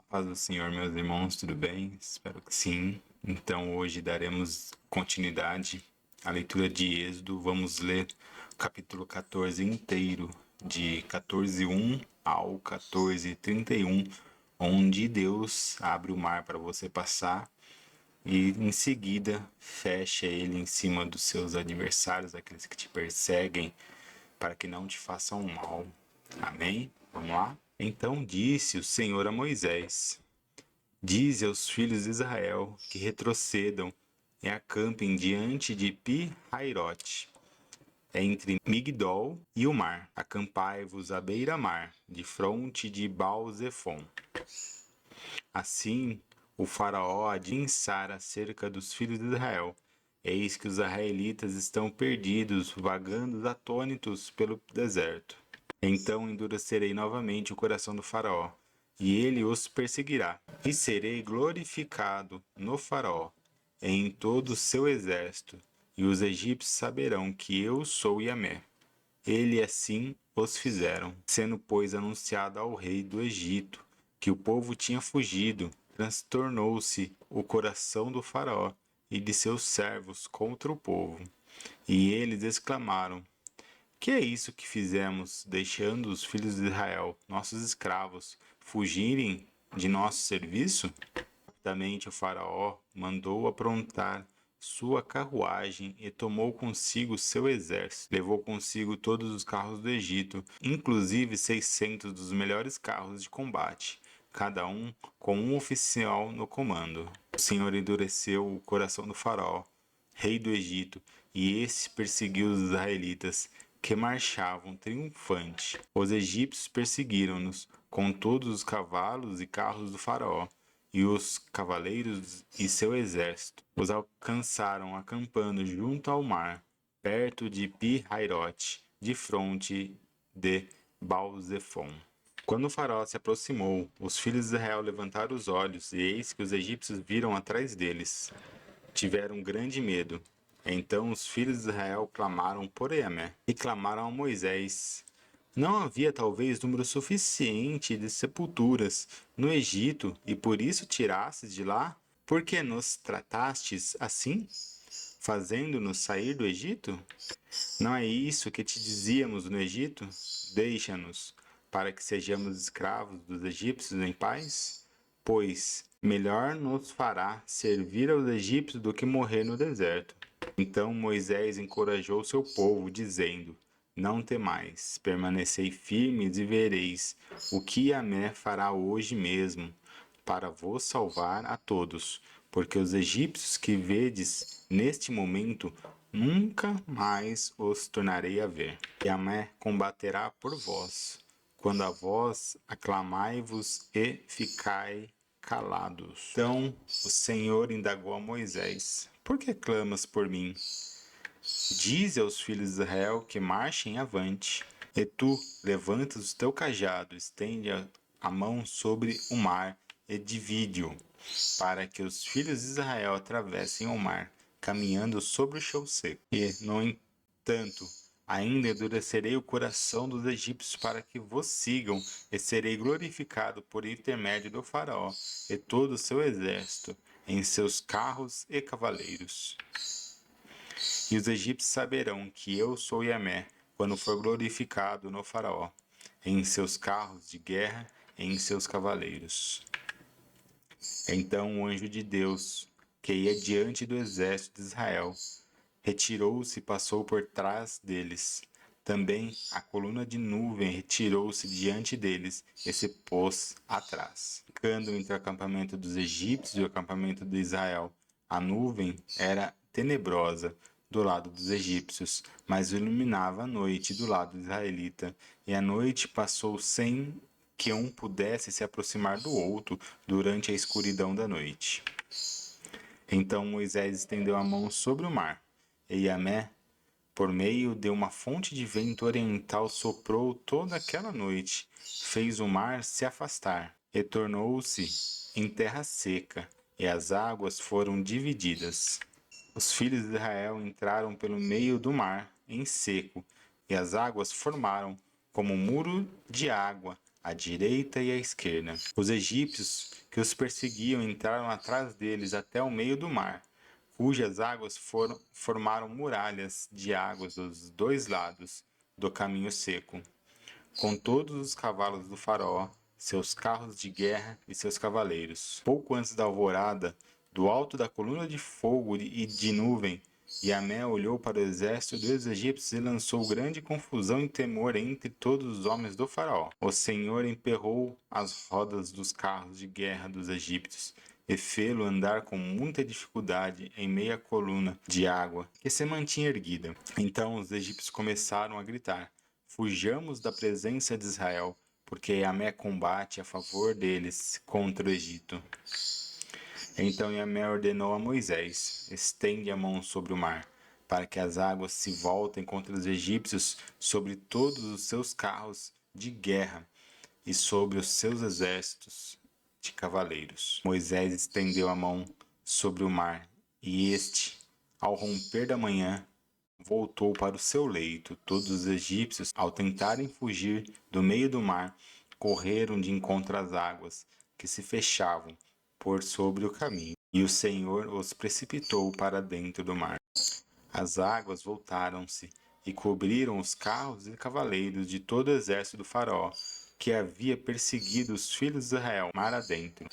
Paz do Senhor, meus irmãos, tudo bem? Espero que sim. Então, hoje daremos continuidade à leitura de Êxodo. Vamos ler o capítulo 14 inteiro, de 14:1 ao 14:31, onde Deus abre o mar para você passar e, em seguida, fecha ele em cima dos seus adversários, aqueles que te perseguem, para que não te façam mal. Amém? Vamos lá? Então disse o Senhor a Moisés: Dize aos filhos de Israel que retrocedam e acampem diante de Pi-Hairote, entre Migdol e o mar. Acampai-vos à beira-mar, de fronte de Baal-Zefon. Assim o faraó há de pensar acerca dos filhos de Israel. Eis que os israelitas estão perdidos, vagando atônitos pelo deserto. Então endurecerei novamente o coração do faraó, e ele os perseguirá. E serei glorificado no faraó, e em todo o seu exército, e os egípcios saberão que eu sou Yahvé. Ele assim os fizeram. Sendo, pois, anunciado ao rei do Egito que o povo tinha fugido, transtornou-se o coração do faraó e de seus servos contra o povo. E eles exclamaram: Que é isso que fizemos, deixando os filhos de Israel, nossos escravos, fugirem de nosso serviço? Rapidamente o faraó mandou aprontar sua carruagem e tomou consigo seu exército. Levou consigo todos os carros do Egito, inclusive 600 dos melhores carros de combate, cada um com um oficial no comando. O Senhor endureceu o coração do faraó, rei do Egito, e esse perseguiu os israelitas, que marchavam triunfante. Os egípcios perseguiram-nos com todos os cavalos e carros do faraó, e os cavaleiros e seu exército. Os alcançaram acampando junto ao mar, perto de Pi-Hairote, de fronte de Baal-Zefon. Quando o faraó se aproximou, os filhos de Israel levantaram os olhos, e eis que os egípcios viram atrás deles. Tiveram grande medo. Então os filhos de Israel clamaram por Yahvé e clamaram a Moisés. Não havia talvez número suficiente de sepulturas no Egito, e por isso tirastes de lá? Por que nos tratastes assim, fazendo-nos sair do Egito? Não é isso que te dizíamos no Egito? Deixa-nos, para que sejamos escravos dos egípcios em paz? Pois melhor nos fará servir aos egípcios do que morrer no deserto. Então Moisés encorajou seu povo, dizendo: Não temais, permanecei firmes e vereis o que Yahvé fará hoje mesmo, para vos salvar a todos, porque os egípcios que vedes neste momento, nunca mais os tornarei a ver. Yahvé combaterá por vós. Quando a vós aclamai-vos e ficai calados. Então o Senhor indagou a Moisés: Por que clamas por mim? Dize aos filhos de Israel que marchem avante. E tu levantas o teu cajado, estende a mão sobre o mar e divide-o, para que os filhos de Israel atravessem o mar, caminhando sobre o chão seco. E, no entanto, ainda endurecerei o coração dos egípcios para que vos sigam, e serei glorificado por intermédio do faraó e todo o seu exército, em seus carros e cavaleiros. E os egípcios saberão que eu sou Yahvé, quando for glorificado no faraó, em seus carros de guerra e em seus cavaleiros. Então o anjo de Deus, que ia diante do exército de Israel, retirou-se e passou por trás deles. Também a coluna de nuvem retirou-se diante deles e se pôs atrás. Ficando entre o acampamento dos egípcios e o acampamento de Israel, a nuvem era tenebrosa do lado dos egípcios, mas iluminava a noite do lado israelita, e a noite passou sem que um pudesse se aproximar do outro durante a escuridão da noite. Então Moisés estendeu a mão sobre o mar, e Yahvé, por meio de uma fonte de vento oriental, soprou toda aquela noite, fez o mar se afastar, e tornou-se em terra seca, e as águas foram divididas. Os filhos de Israel entraram pelo meio do mar, em seco, e as águas formaram como um muro de água à direita e à esquerda. Os egípcios que os perseguiam entraram atrás deles até o meio do mar, cujas águas formaram muralhas de águas dos dois lados do caminho seco, com todos os cavalos do faraó, seus carros de guerra e seus cavaleiros. Pouco antes da alvorada, do alto da coluna de fogo e de nuvem, Yahvé olhou para o exército dos egípcios e lançou grande confusão e temor entre todos os homens do faraó. O Senhor emperrou as rodas dos carros de guerra dos egípcios e fê-lo andar com muita dificuldade em meia coluna de água que se mantinha erguida. Então os egípcios começaram a gritar: Fujamos da presença de Israel, porque Yahvé combate a favor deles contra o Egito. Então Yahvé ordenou a Moisés: estende a mão sobre o mar, para que as águas se voltem contra os egípcios sobre todos os seus carros de guerra e sobre os seus exércitos de cavaleiros. Moisés estendeu a mão sobre o mar, e este, ao romper da manhã, voltou para o seu leito. Todos os egípcios, ao tentarem fugir do meio do mar, correram de encontro às águas, que se fechavam por sobre o caminho, e o Senhor os precipitou para dentro do mar. As águas voltaram-se e cobriram os carros e cavaleiros de todo o exército do faraó, que havia perseguido os filhos de Israel mar adentro.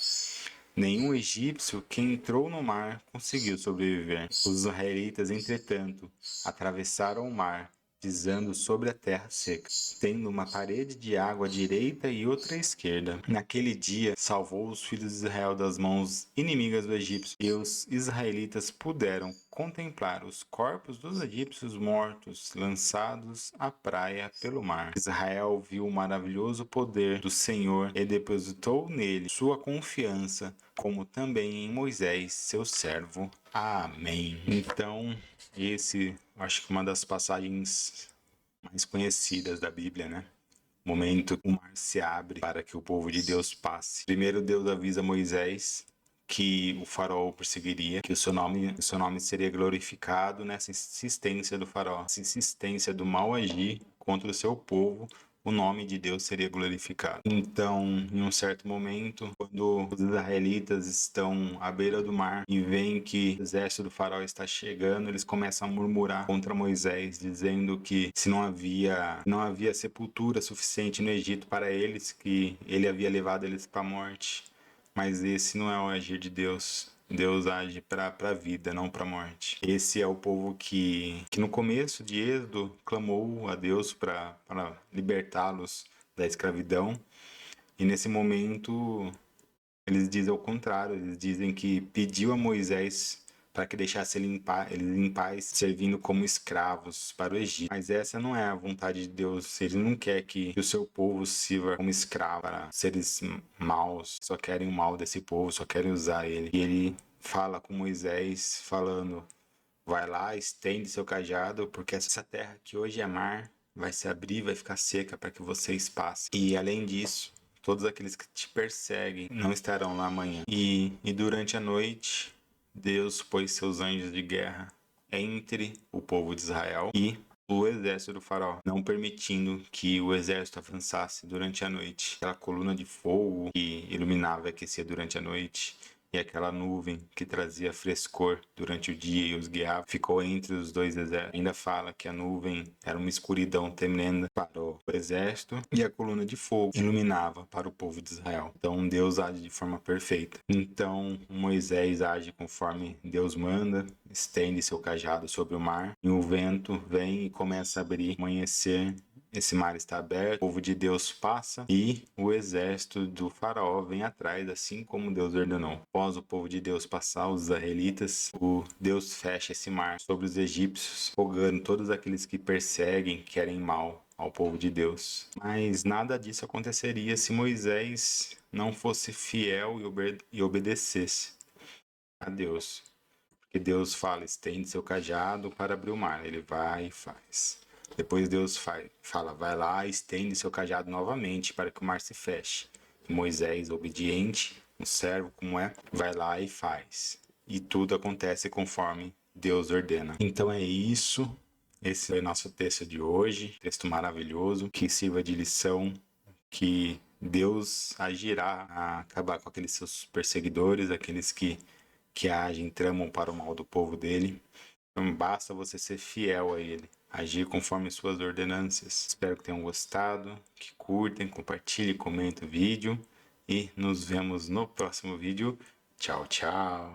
Nenhum egípcio que entrou no mar conseguiu sobreviver. Os israelitas, entretanto, atravessaram o mar, pisando sobre a terra seca, tendo uma parede de água à direita e outra à esquerda. Naquele dia, salvou os filhos de Israel das mãos inimigas do egípcio, e os israelitas puderam contemplar os corpos dos egípcios mortos, lançados à praia pelo mar. Israel viu o maravilhoso poder do Senhor e depositou nele sua confiança, como também em Moisés, seu servo. Amém. Então, acho que uma das passagens mais conhecidas da Bíblia, né? O momento que o mar se abre para que o povo de Deus passe. Primeiro Deus avisa Moisés que o faraó o perseguiria, que o seu nome seria glorificado nessa insistência do faraó, essa insistência do mal agir contra o seu povo. O nome de Deus seria glorificado. Então, em um certo momento, quando os israelitas estão à beira do mar e veem que o exército do faraó está chegando, eles começam a murmurar contra Moisés, dizendo que se não havia sepultura suficiente no Egito para eles, que ele havia levado eles para a morte. Mas esse não é o agir de Deus. Deus age para a vida, não para a morte. Esse é o povo que no começo de Êxodo clamou a Deus para libertá-los da escravidão. E nesse momento eles dizem o contrário. Eles dizem que pediu a Moisés para que deixasse eles em paz, servindo como escravos para o Egito. Mas essa não é a vontade de Deus. Ele não quer que o seu povo sirva como escravo para seres maus, só querem o mal desse povo, só querem usar ele. E ele fala com Moisés, falando: vai lá, estende seu cajado, porque essa terra que hoje é mar vai se abrir, vai ficar seca para que vocês passem. E além disso, todos aqueles que te perseguem não estarão lá amanhã. E durante a noite, Deus pôs seus anjos de guerra entre o povo de Israel e o exército do faraó, não permitindo que o exército avançasse durante a noite. Aquela coluna de fogo que iluminava e aquecia durante a noite, e aquela nuvem que trazia frescor durante o dia e os guiava, ficou entre os dois exércitos. Ainda fala que a nuvem era uma escuridão tremenda para o exército e a coluna de fogo iluminava para o povo de Israel. Então Deus age de forma perfeita. Então Moisés age conforme Deus manda, estende seu cajado sobre o mar, e o vento vem e começa a abrir, amanhecer. Esse mar está aberto, o povo de Deus passa e o exército do faraó vem atrás, assim como Deus ordenou. Após o povo de Deus passar, os israelitas, Deus fecha esse mar sobre os egípcios, afogando todos aqueles que perseguem, querem mal ao povo de Deus. Mas nada disso aconteceria se Moisés não fosse fiel e obedecesse a Deus. Porque Deus fala: estende seu cajado para abrir o mar. Ele vai e faz. Depois Deus fala: vai lá, estende seu cajado novamente para que o mar se feche. E Moisés, obediente, um servo como é, vai lá e faz. E tudo acontece conforme Deus ordena. Então é isso. Esse é o nosso texto de hoje. Texto maravilhoso, que sirva de lição, que Deus agirá a acabar com aqueles seus perseguidores, aqueles que agem, tramam para o mal do povo dele. Então basta você ser fiel a ele, agir conforme suas ordenanças. Espero que tenham gostado, que curtem, compartilhem, comentem o vídeo e nos vemos no próximo vídeo. Tchau, tchau!